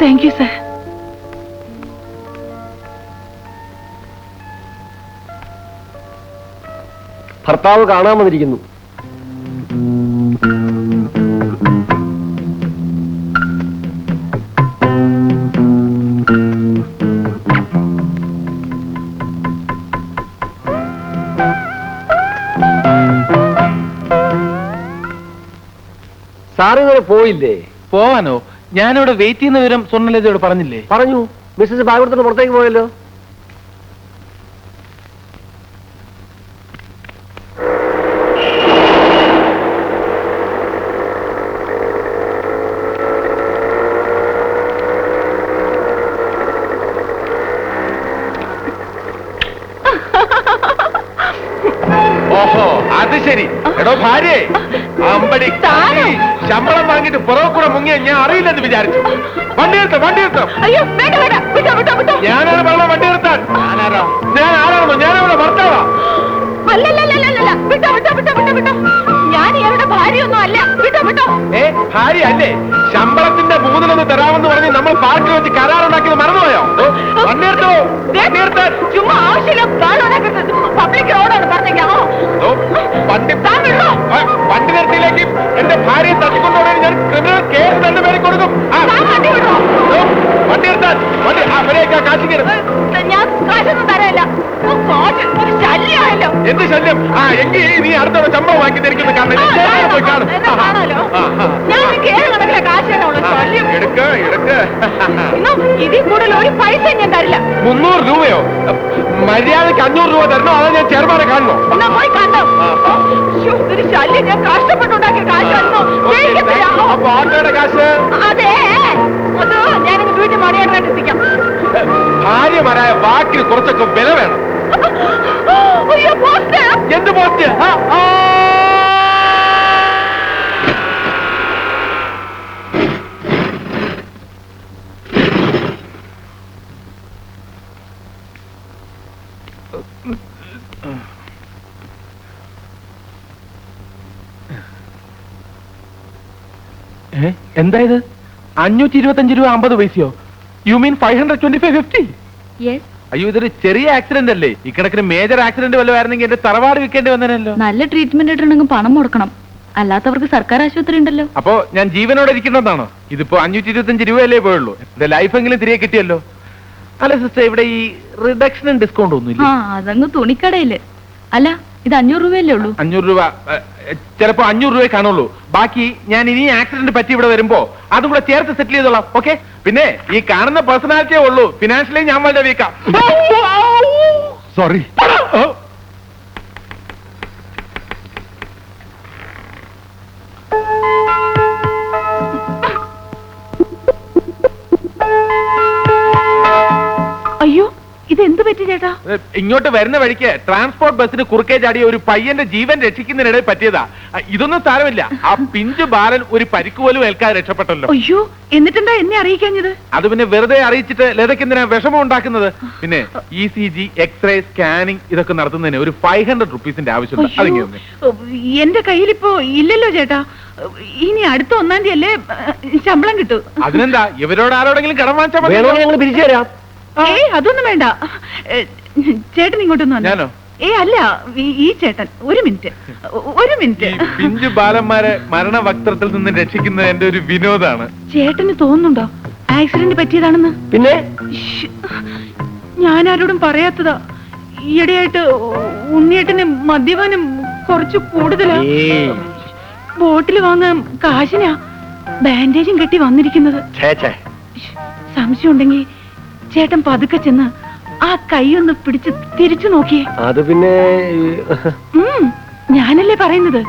Thank you sir. ഭർത്താവ് കാണാൻ വന്നിരിക്കുന്നു. സാറിങ്ങനെ പോയില്ലേ? പോവാനോ? ഞാനിവിടെ വെയിറ്റ് ചെയ്യുന്ന വിവരം സ്വർണ്ണലതയോട് പറഞ്ഞില്ലേ? പറഞ്ഞു. മിസ്സസ് ബാഗ് എടുത്തിട്ട് പുറത്തേക്ക് പോയല്ലോ. ഓഹോ, അത് ശരി. എടോ ഭാര്യ, അമ്പടി ശമ്പളം വാങ്ങിട്ട് പുറകെ കൂടെ മുങ്ങിയ ഞാൻ അറിയില്ലെന്ന് വിചാരിച്ചു. വണ്ടി നിർത്ത, വണ്ടി നിർത്താം. ഞാനാണ് പറഞ്ഞ വണ്ടി നിർത്താൻ. ഞാൻ ആരാണെന്നോ? ഞാനവിടെ ഭർത്താവാ. ഞാൻ ഇവരുടെ ഭാര്യയൊന്നും അല്ല. ഭാര്യ അല്ലേ? ശമ്പളത്തിന്റെ മൂന്നിലൊന്ന് തരാമെന്ന് പറഞ്ഞ് നമ്മൾ പാർക്കിൽ വെച്ച് കരാറുണ്ടാക്കിയത് മറന്നുപോയോ? വണ്ടി നിർത്തോ, വണ്ടി നിർത്താൻ. ചുമ്മാ ആവശ്യമില്ല. പബ്ലിക് റോഡാണ് പറഞ്ഞേക്കാമോ? വണ്ടി നിർത്തിയിലേക്ക് എന്റെ ഭാര്യയെ തട്ടിക്കൊണ്ടുപോകാൻ ഞാൻ ക്രിമിനൽ കേസ് തന്നെ പേര് കൊടുക്കും. വണ്ടി നിർത്താൻ. വണ്ടി അവരെയൊക്കെ കാശിക്കരുത്. ഞാൻ കാശൊന്നും തരല്ല. ശല്യമായല്ലോ. എന്ത് ശല്യം? എങ്കിൽ നീ അടുത്തോടെ ശമ്പളം വാങ്ങി തിരിക്കുന്ന കാരണം പോയി കാണും. എടുക്ക് എടുക്ക്. ഇതിൽ കൂടുതൽ ഒരു പൈസ ഞാൻ തരില്ല. 300 രൂപയോ? മര്യാദക്ക് 500 രൂപ തരണോ? അതോ ഞാൻ ചെറുപാടെ കാണണോ? പോയി കണ്ടോ? ഒരു ശല്യം. ഞാൻ കഷ്ടപ്പെട്ടുണ്ടാക്കിയ കാശായിരുന്നു. അപ്പൊ ആട്ടോയുടെ കാശ്? അതെ, അത് ഞാനിങ്ങ് വീട്ടിൽ മണിയായിട്ട് എത്തിക്കാം. ഭാര്യമാരായ വാക്കിന് കുറച്ചൊക്കെ വില വേണം. എന്ത് പോസ്റ്റ്? എന്താ ഇത്? 525 രൂപ 50 പൈസയോ? You mean 525.50? അയ്യോ, ഇതൊരു ചെറിയ ആക്സിഡന്റ് അല്ലേ? ഇക്കണക്കിന് മേജർ ആക്സിഡന്റ് വല്ലതായിരുന്നെങ്കിൽ എന്റെ തറവാട് വിൽക്കേണ്ടി വന്നല്ലോ. നല്ല ട്രീറ്റ്മെന്റ് ഇട്ടുണ്ടെങ്കിൽ പണം മുടക്കണം. അല്ലാത്തവർക്ക് സർക്കാർ ആശുപത്രി ഉണ്ടല്ലോ. അപ്പോ ഞാൻ ജീവനോടെ ഇരിക്കുന്നതാണോ? ഇതിപ്പോ 525 രൂപയല്ലേ പോയുള്ളൂ. എന്റെ ലൈഫ് എങ്കിലും തിരികെ കിട്ടിയല്ലോ. അല്ല സിസ്റ്റർ, ഇവിടെ ഈ റിഡക്ഷനും ഡിസ്കൗണ്ട് ഒന്നുമില്ല? അതങ്ങ് തുണിക്കടയില്. അല്ല, ഇത് 500 രൂപയല്ലേ ഉള്ളൂ. 500 രൂപ ചിലപ്പോ 500 രൂപയെ കാണുള്ളൂ. ബാക്കി ഞാൻ ഇനി ആക്സിഡന്റ് പറ്റി ഇവിടെ വരുമ്പോ അതും കൂടെ ചേർത്ത് സെറ്റിൽ ചെയ്തോളാം. ഓക്കെ? പിന്നെ ഈ കാണുന്ന പേഴ്സണാലിറ്റിയേ ഉള്ളൂ. ഫിനാൻഷ്യലി ഞാൻ വളരെ വീക്കാം. സോറി. അയ്യോ, ഇതെന്ത് പറ്റി ചേട്ടാ? ഇങ്ങോട്ട് വരുന്ന വഴിക്ക് ട്രാൻസ്പോർട്ട് ബസ്സിന് കുറുക്കേ ചാടിയ ഒരു പയ്യന്റെ ജീവൻ രക്ഷിക്കുന്നതിനിടെ പറ്റിയതാ. ഇതൊന്നും സാരമില്ല. ആ പിഞ്ചു ബാലൻ ഒരു പരിക്ക് പോലും ഏൽക്കാതെ രക്ഷപ്പെട്ടല്ലോ. അയ്യോ, എന്നിട്ടെന്താ എന്നെ അറിയിക്കാഞ്ഞത്? അത് പിന്നെ വെറുതെ അറിയിച്ചിട്ട് ലതയ്ക്ക് എന്തിനാ വിഷമം ഉണ്ടാക്കുന്നത്? പിന്നെ ECG, എക്സ്റേ, സ്കാനിങ് ഇതൊക്കെ നടത്തുന്നതിന് ഒരു 500 റുപ്പീസിന്റെ ആവശ്യമുണ്ട്. അതിങ്ങനെ എന്റെ കയ്യിലിപ്പോ ഇല്ലല്ലോ ചേട്ടാ. ഇനി അടുത്ത 1-ാം തീയതി അല്ലേ ശമ്പളം കിട്ടൂ. അതിനെന്താ, ഇവരോട് ആരോടെങ്കിലും കടം വാങ്ങിച്ചാൽ മതി. ഞങ്ങൾ പിരിച്ചു തരാം. അതൊന്നും വേണ്ട. ചേട്ടൻ ഇങ്ങോട്ടൊന്നും വന്നോ? ഞാനോ? അല്ല, ഈ ചേട്ടൻ. ഒരു മിനിറ്റ്. പിഞ്ചു ബാലന്മാരെ മരണവക്ത്രത്തിൽ നിന്ന് രക്ഷിക്കുന്നത് എന്റെ ഒരു വിനോദാണ്. ചേട്ടന് തോന്നുന്നുണ്ടോ ആക്സിഡന്റ് പറ്റിയതാണെന്ന്? പിന്നെ ഞാൻ ആരോടും പറയാത്തതാ. ഈയിടെയായിട്ട് ഉണ്ണിയേട്ടന് മദ്യപാനം കുറച്ച് കൂടുതലാ. ബോട്ടിൽ വാങ്ങാൻ കാശിനാ ബാൻഡേജും കെട്ടി വന്നിരിക്കുന്നത്. സംശയം ഉണ്ടെങ്കിൽ ചേട്ടൻ പതുക്കെ ചെന്ന് ആ കൈ ഒന്ന് പിടിച്ച് തിരിച്ചു നോക്കിയേ. അത് പിന്നെ ഞാനല്ലേ പറയുന്നത്.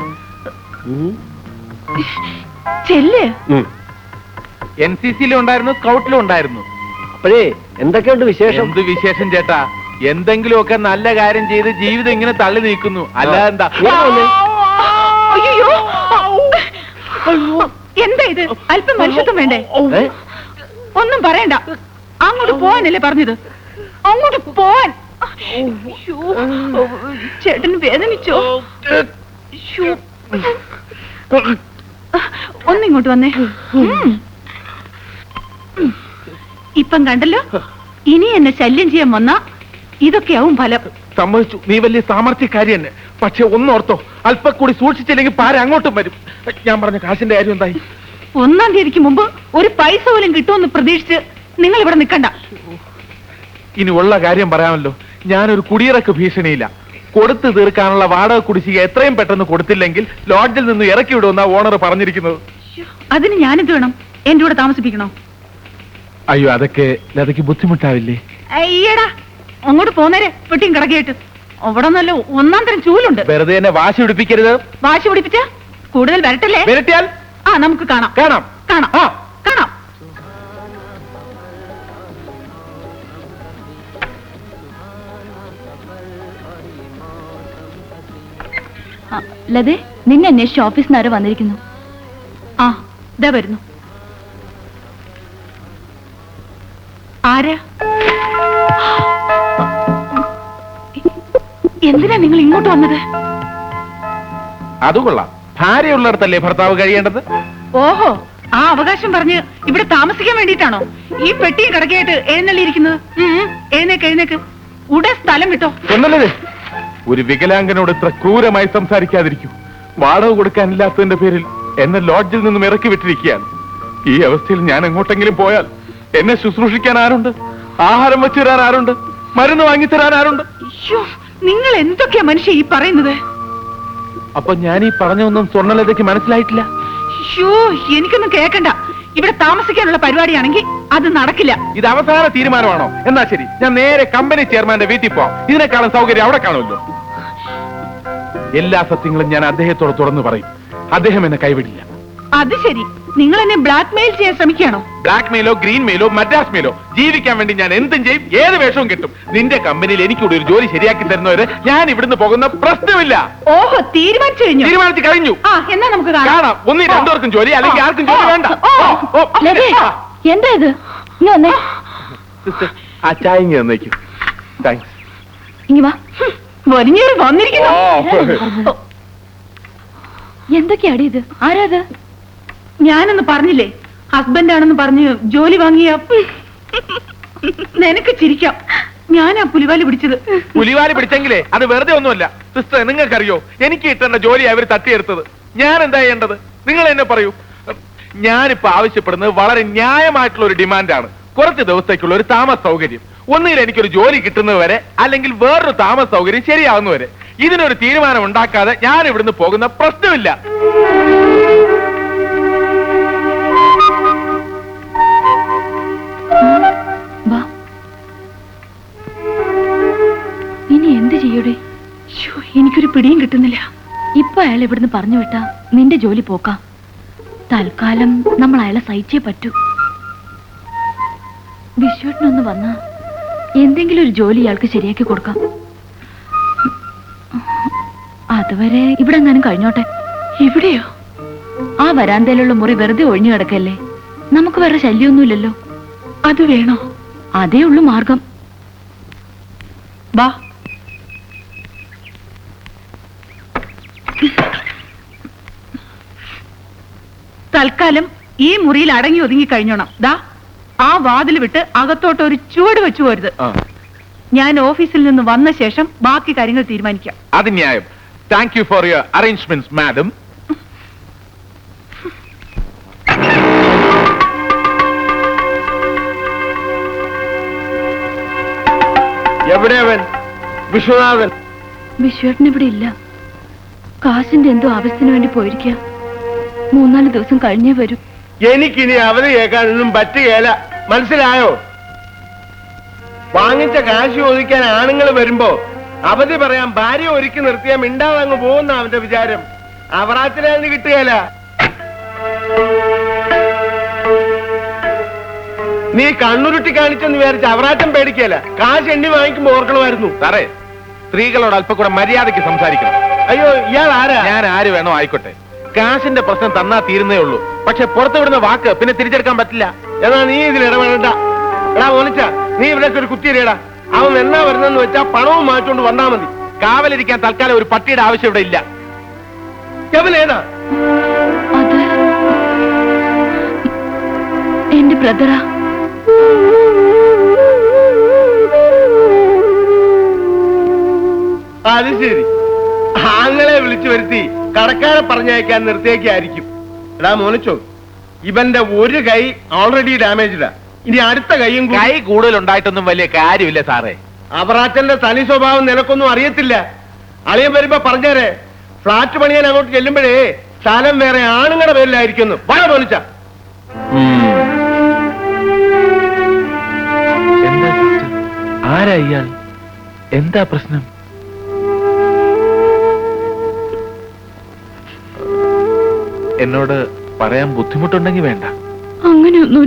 ചെല്ല്. NCC-യിലും ഉണ്ടായിരുന്നു, സ്കൗട്ടിലും ഉണ്ടായിരുന്നു. അപ്പോഴേ എന്തൊക്കെയുണ്ട് വിശേഷം? എന്ത് വിശേഷം ചേട്ടാ? എന്തെങ്കിലുമൊക്കെ നല്ല കാര്യം ചെയ്ത് ജീവിതം ഇങ്ങനെ തള്ളി നീക്കുന്നു. അല്ലാതെ എന്താ? അയ്യോ, എന്താ ഇത്? അല്പം മനുഷ്യത്വം വേണ്ടേ? ഒന്നും പറയണ്ട. അങ്ങോട്ട് പോവാനല്ലേ പറഞ്ഞത്? അങ്ങോട്ട് പോവാൻ. ചേട്ടന് വേദനിച്ചോ? ഒന്നിങ്ങോട്ട് വന്നേ. ഇപ്പം കണ്ടല്ലോ, ഇനി എന്നെ ശല്യം ചെയ്യാൻ വന്ന ഇതൊക്കെയാവും ഫലം. സമ്മതിച്ചു, നീ വലിയ സാമർത്ഥ്യക്കാരി തന്നെ. പക്ഷെ ഒന്നോർത്തോ, അല്പം കൂടി സൂക്ഷിച്ചില്ലെങ്കിൽ പാര അങ്ങോട്ടും വരും. ഞാൻ പറഞ്ഞ കാശിന്റെ കാര്യം എന്തായി? 1-ാം തീയതിക്ക് മുമ്പ് ഒരു പൈസ പോലും കിട്ടുമെന്ന് പ്രതീക്ഷിച്ച് നിങ്ങൾ ഇവിടെ നിൽക്കണ്ട. ഇനി ഉള്ള കാര്യം പറയാമല്ലോ. ഞാനൊരു കുടിയിറക്ക് ഭീഷണിയില്ല. കൊടുത്തു തീർക്കാനുള്ള വാടക കുടിശ്ശിക എത്രയും പെട്ടെന്ന് കൊടുത്തില്ലെങ്കിൽ ലോഡ്ജിൽ നിന്ന് ഇറക്കി വിടുമെന്നാ ഓണർ പറഞ്ഞിരിക്കുന്നത്. അതിന് ഞാനെന്ത് വേണം? എന്റെ കൂടെ താമസിപ്പിക്കണോ? അയ്യോ, അതൊക്കെ ലതയ്ക്ക് ബുദ്ധിമുട്ടാവില്ലേ? അയ്യടാ, അങ്ങോട്ട് പോന്നേരെ പെട്ടിയും കിടക്കിയിട്ട്. അവിടെ നല്ല 1-ാം തരം ചൂലുണ്ട്. വെറുതെ എന്നെ വാശി പിടിപ്പിക്കരുത്. വാശി പിടിപ്പിച്ച കൂടുതൽ വരട്ടല്ലേ? വരട്ടിയാൽ നമുക്ക് കാണാം കാണാം കാണാം ആ കാണാം. ലതേ, നിന്നെ അന്വേഷിച്ച് ഓഫീസിൽ നിന്ന് ആരോ വന്നിരിക്കുന്നു. ഇതാ വരുന്നു. ആരാ? എന്തിനാ നിങ്ങൾ ഇങ്ങോട്ട് വന്നത്? അത് കൊള്ളാം. ഭാര്യയുള്ളിടത്തല്ലേ ഭർത്താവ് കഴിയേണ്ടത്? ഓഹോ, ആ അവകാശം പറഞ്ഞ് ഇവിടെ താമസിക്കാൻ വേണ്ടിയിട്ടാണോ ഈ പെട്ടിയും കിടക്കയായിട്ട് എഴുന്നള്ളിയിരിക്കുന്നത്? എഴുന്നേക്ക്, ഉടൻ സ്ഥലം വിട്ടോ. ഒന്നല്ലേ, ഒരു വികലാംഗനോട് ഇത്ര ക്രൂരമായി സംസാരിക്കാതിരിക്കൂ. വാടക കൊടുക്കാനില്ലാത്തതിന്റെ പേരിൽ എന്നെ ലോഡ്ജിൽ നിന്നും ഇറക്കി വിട്ടിരിക്കുകയാണ്. ഈ അവസ്ഥയിൽ ഞാൻ എങ്ങോട്ടെങ്കിലും പോയാൽ എന്നെ ശുശ്രൂഷിക്കാൻ ആരുണ്ട്? ആഹാരം വെച്ചു തരാൻ ആരുണ്ട്? മരുന്ന് വാങ്ങിത്തരാൻ ആരുണ്ട്? നിങ്ങൾ എന്തൊക്കെയാ മനുഷ്യ ഈ പറയുന്നത്? അപ്പൊ ഞാൻ ഈ പറഞ്ഞൊന്നും സ്വർണ്ണലതയ്ക്ക് മനസ്സിലായിട്ടില്ല. എനിക്കൊന്നും കേൾക്കണ്ട. ഇവിടെ താമസിക്കാനുള്ള പരിപാടിയാണെങ്കിൽ അത് നടക്കില്ല. ഇത് അവസാന തീരുമാനമാണോ? എന്നാ ശരി, ഞാൻ നേരെ കമ്പനി ചെയർമാന്റെ വീട്ടിൽ പോവാം. ഇതിനേക്കാളും സൗകര്യം അവിടെ കാണുമല്ലോ. എല്ലാ സത്യങ്ങളും ഞാൻ അദ്ദേഹത്തോട് തുറന്നു പറയും. അദ്ദേഹം എന്നെ കൈവിടില്ല. അത് ശരി, നിങ്ങൾ എന്നെ ബ്ലാക്ക് മെയിൽ ചെയ്യാൻ ശ്രമിക്കുകയാണോ? ബ്ലാക്ക് മെയിലോ ഗ്രീൻ മെയിലോ മദ്രാസ് മെയിലോ, ജീവിക്കാൻ വേണ്ടി ഞാൻ എന്തും ചെയ്യും, ഏത് വേഷവും കിട്ടും. നിന്റെ കമ്പനിയിൽ എനിക്കൂടെ ഒരു ജോലി ശരിയാക്കി തരുന്നവരെ ഞാൻ ഇവിടുന്ന് പോകുന്ന പ്രശ്നമില്ല. ഓഹോ, തീരുമാനിച്ചു കഴിഞ്ഞു. എന്നാ നമുക്ക് കാണാം. ഒന്നീ രണ്ടുപേർക്കും ജോലി, അല്ലെങ്കിൽ ആർക്കും ജോലി വേണ്ട. എന്താ ഇത്? ഇനി വന്നേ, ആ ചായ ഇങ്ങ് തന്നേക്കും. താങ്ക്സ്. ഇനി വാ. വന്നിരിക്കുന്നു. എന്തൊക്കെയാടി ഇത്? ആരാത്? ഞാനെന്ന് പറഞ്ഞില്ലേ, ഹസ്ബൻഡാണെന്ന് പറഞ്ഞ് ജോലി വാങ്ങിയ. നിനക്ക് ചിരിക്കാം, ഞാനാ പുലിവാലി പിടിച്ചത്. പുലിവാലി പിടിച്ചെങ്കിലേ അത് വെറുതെ ഒന്നുമല്ല സിസ്റ്റർ. നിങ്ങൾക്കറിയോ, എനിക്ക് കിട്ടേണ്ട ജോലി അവർ തട്ടിയെടുത്തത്. ഞാൻ എന്താ ചെയ്യേണ്ടത്? നിങ്ങൾ എന്നെ പറയൂ. ഞാനിപ്പോ ആവശ്യപ്പെടുന്നത് വളരെ ന്യായമായിട്ടുള്ള ഒരു ഡിമാൻഡാണ്. കുറച്ച് ദിവസത്തേക്കുള്ള ഒരു താമസ സൗകര്യം. ഒന്നുകിൽ എനിക്കൊരു ജോലി കിട്ടുന്നത് വരെ, അല്ലെങ്കിൽ വേറൊരു താമസ സൗകര്യം ശരിയാവുന്നവരെ. ഇതിനൊരു തീരുമാനം ഉണ്ടാക്കാതെ ഞാൻ ഇവിടുന്ന് പോകുന്ന പ്രശ്നമില്ല. ഇനി എന്ത് ചെയ്യൂടെ? എനിക്കൊരു പിടിയും കിട്ടുന്നില്ല. ഇപ്പൊ അയാൾ ഇവിടുന്ന് പറഞ്ഞു വിട്ടാ നിന്റെ ജോലി പോക്കാം. തൽക്കാലം നമ്മൾ അയാളെ സഹിച്ചേ പറ്റൂ. വിശ്വട്ടിനൊന്ന് വന്നാ എന്തെങ്കിലും ഒരു ജോലി ഇയാൾക്ക് ശരിയാക്കി കൊടുക്കാം. അതുവരെ ഇവിടെ എങ്ങാനും കഴിഞ്ഞോട്ടെ. എവിടെയോ? ആ വരാന്തയിലുള്ള മുറി വെറുതെ ഒഴിഞ്ഞു കിടക്കല്ലേ. നമുക്ക് വേറെ ശല്യമൊന്നുമില്ലല്ലോ. അത് വേണോ? അതേ ഉള്ളു മാർഗം. വാ. തൽക്കാലം ഈ മുറിയിൽ അടങ്ങി ഒതുങ്ങി കഴിഞ്ഞോണം. ദാ, ആ വാതിൽ വിട്ട് അകത്തോട്ട് ഒരു ചുവട് വെച്ചു പോരുത്. ഞാൻ ഓഫീസിൽ നിന്ന് വന്ന ശേഷം ബാക്കി കാര്യങ്ങൾ തീരുമാനിക്കാം. അത് ന്യായം. Thank you for your arrangements madam. എവിടെയവൻ? വിശ്വനാഥൻ. വിശ്വേട്ടൻ ഇവിടെ ഇല്ല. കാശിന്റെ എന്തോ ആവശ്യത്തിന് വേണ്ടി പോയിരിക്കുക. 3-4 ദിവസം കഴിഞ്ഞേ വരൂ. എനിക്കിനി അവധി കേൾക്കാനൊന്നും പറ്റുകയില്ല. മനസ്സിലായോ? വാങ്ങിച്ച കാശ് ചോദിക്കാൻ ആണുങ്ങൾ വരുമ്പോ അവധി പറയാൻ ഭാര്യ ഒരുക്കി നിർത്തിയാൽ മിണ്ടാതെ അങ്ങ് പോകുന്ന അവന്റെ വിചാരം. അവറാച്ചിലൊന്നും കിട്ടുകയില്ല. നീ കണ്ണുരുട്ടി കാണിച്ചെന്ന് വിചാരിച്ച അവറാച്ചം പേടിക്കല. കാശ് എണ്ണി വാങ്ങിക്കുമ്പോ ഓർക്കണമായിരുന്നു. സാറേ, സ്ത്രീകളോട് അല്പം കൂടെ മര്യാദയ്ക്ക് സംസാരിക്കണം. അയ്യോ, ഇയാൾ ആരാ? ഞാൻ ആര് വേണോ ആയിക്കോട്ടെ. കാശിന്റെ പ്രശ്നം തന്നാ തീരുന്നേ ഉള്ളൂ. പക്ഷെ പുറത്തു വിടുന്ന വാക്ക് പിന്നെ തിരിച്ചെടുക്കാൻ പറ്റില്ല. എന്നാ നീ ഇതിൽ ഇടപെടണ്ട. എടാ മോനിച്ച, നീ ഇവിടേക്ക് ഒരു കുത്തിയിരടാ. അവൻ എന്നാ വരുന്നെന്ന് വെച്ചാ പണവും മാറ്റോണ്ട് വന്നാ മതി. കാവലിരിക്കാൻ തൽക്കാലം ഒരു പട്ടിയുടെ ആവശ്യം ഇവിടെ ഇല്ല. ഏതാ? അത് എന്റെ ബ്രദറാ. അത് ശരി, ആങ്ങളെ വിളിച്ചു വരുത്തി കടക്കാരെ പറഞ്ഞയക്കാൻ നിർത്തിയേക്കായിരിക്കും. എടാ മോനിച്ചോ, ഇവന്റെ ഒരു കൈ ഓൾറെഡി ഡാമേജ്ഡാ, ഇനി അടുത്ത കൈയും കൈ കൂടുതൽ ഉണ്ടായിട്ടൊന്നും വലിയ കാര്യമില്ല സാറേ. അവറാച്ചന്റെ തനി സ്വഭാവം നിനക്കൊന്നും അറിയത്തില്ല. അളിയൻ വരുമ്പോ പറഞ്ഞേരെ, ഫ്ലാറ്റ് പണിയാൻ അങ്ങോട്ട് ചെല്ലുമ്പോഴേ സ്ഥലം വേറെ ആണുങ്ങളുടെ പേരിലായിരിക്കുന്നു. വഴ മോനിച്ച. എന്താ സിസ്റ്റർ, ആരാ ഇയാൾ? എന്താ പ്രശ്നം? എന്നോട് പറയാൻ ബുദ്ധിമുട്ടുണ്ടെങ്കിൽ വേണ്ട. അങ്ങനെയൊന്നും